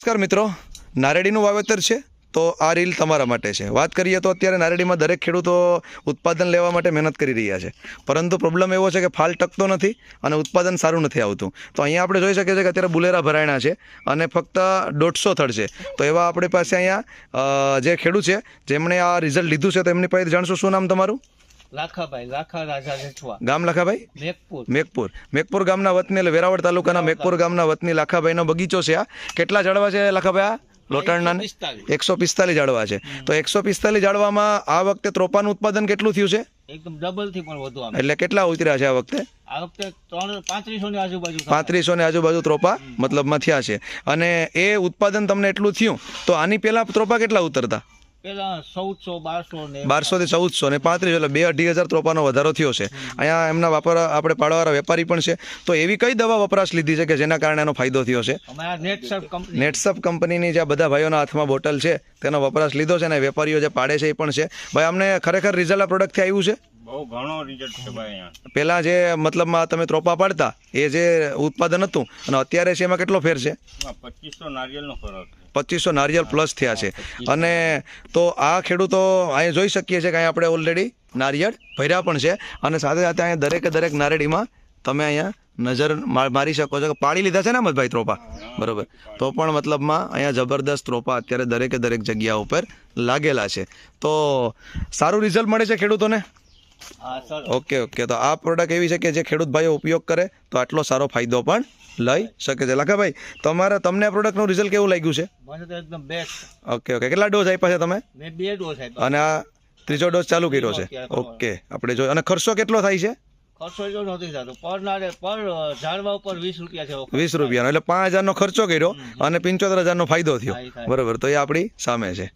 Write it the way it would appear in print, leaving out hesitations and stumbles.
નમસ્કાર મિત્રો, નારેડીનું વાવેતર છે તો આ રીલ તમારા માટે છે. વાત કરીએ તો અત્યારે નારેડીમાં દરેક ખેડૂતો ઉત્પાદન લેવા માટે મહેનત કરી રહ્યા છે, પરંતુ પ્રોબ્લેમ એવો છે કે ફાલ ટકતો નથી અને ઉત્પાદન સારું નથી આવતું. તો અહીંયા આપણે જોઈ શકીએ છીએ કે અત્યારે બુલેરા ભરાયણા છે અને ફક્ત 150 થડ છે. તો એવા આપણી પાસે અહીંયા જે ખેડૂત છે જેમણે આ રિઝલ્ટ લીધું છે, તો એમની પાસે જાણશું. શું નામ તમારું? લાખાભાઈ, લાખા રાજા જેઠવા. ગામ લાખાભાઈ? મેકપુર ગામના વતની, એટલે વેરાવળ તાલુકાના મેકપુર ગામના વતની લાખાભાઈનો બગીચો છે. આ કેટલા ઝાડવા છે લાખાભાઈ? આ લોટાણના 145 ઝાડવા છે. તો 145 ઝાડવામાં આ વખતે ત્રોપાનું ઉત્પાદન કેટલું થયું છે? એકદમ ડબલ થી પણ વધુ. એટલે કેટલા ઉતર્યા છે આ વખતે? 3500 ની આજુબાજુ. 3500 ની આજુબાજુ ત્રોપા મતલબમાં થયા છે. અને એ ઉત્પાદન તમને એટલું થયું, તો આની પહેલા ત્રોપા કેટલા ઉતરતા? પેલા 1400, 1200 થી 1400 ને 35, એટલે 2-2,500 ત્રોપાનો વધારો થયો છે. અહીંયા એમના આપણે પાડવાવાળા વેપારી પણ છે. તો એવી કઈ દવા વપરાશ લીધી છે કે જેના કારણે એનો ફાયદો થયો છે? નેટસપ કંપનીની જે બધા ભાઈઓના હાથમાં બોટલ છે તેનો વપરાશ લીધો છે, અને વેપારીઓ જે પાડે છે એ પણ છે. ભાઈ, અમને ખરેખર રિઝલ્ટ આ પ્રોડક્ટથી આવ્યું છે? બહુ ઘણો રિઝલ્ટ છે ભાઈ. પહેલા જે મતલબમાં તમે ત્રોપા પાડતા એ જે ઉત્પાદન હતું અને અત્યારે છે એમાં કેટલો ફેર છે? 2500 નારિયેળનો ફરક. 2500 નારિયેળ પ્લસ થયા છે. અને તો આ ખેડૂતો અહીંયા જોઈ શકીએ છીએ કે અહીંયા આપણે ઓલરેડી નારિયેળ ભર્યા પણ છે, અને સાથે સાથે અહીંયા દરેક નારેડીમાં તમે અહીંયા નજર મારી શકો છો કે પાડી લીધા છે ને અમદભાઈ ત્રોપા, બરોબર? તો પણ મતલબમાં અહીંયા જબરદસ્ત ત્રોપા અત્યારે દરેક જગ્યા ઉપર લાગેલા છે. તો સારું રિઝલ્ટ મળે છે ખેડૂતોને. ઓકે. તો આ પ્રોડક્ટ એવી છે કે જે ખેડૂત ભાઈઓ ઉપયોગ કરે તો આટલો સારો ફાયદો પણ લઈ શકે છે. લાખાભાઈ, તમને આ પ્રોડક્ટનું રિઝલ્ટ કેવું લાગ્યું છે? મને તો એકદમ બેસ્ટ. ઓકે. કેટલા ડોઝ આપ્યા છે તમે? મેં 2 ડોઝ આપ્યા અને આ ત્રીજો ડોઝ ચાલુ કર્યો છે. ઓકે. આપણે જોઈએ. અને ખર્ચો કેટલો થાય છે? ખર્ચો જો નથી થતો. પર ઝાડવા ઉપર 20 રૂપિયા છે. 20 રૂપિયાનો, એટલે 5000નો ખર્ચો કર્યો અને 75,000નો ફાયદો થયો, બરોબર? તો એ આપણી સામે છે.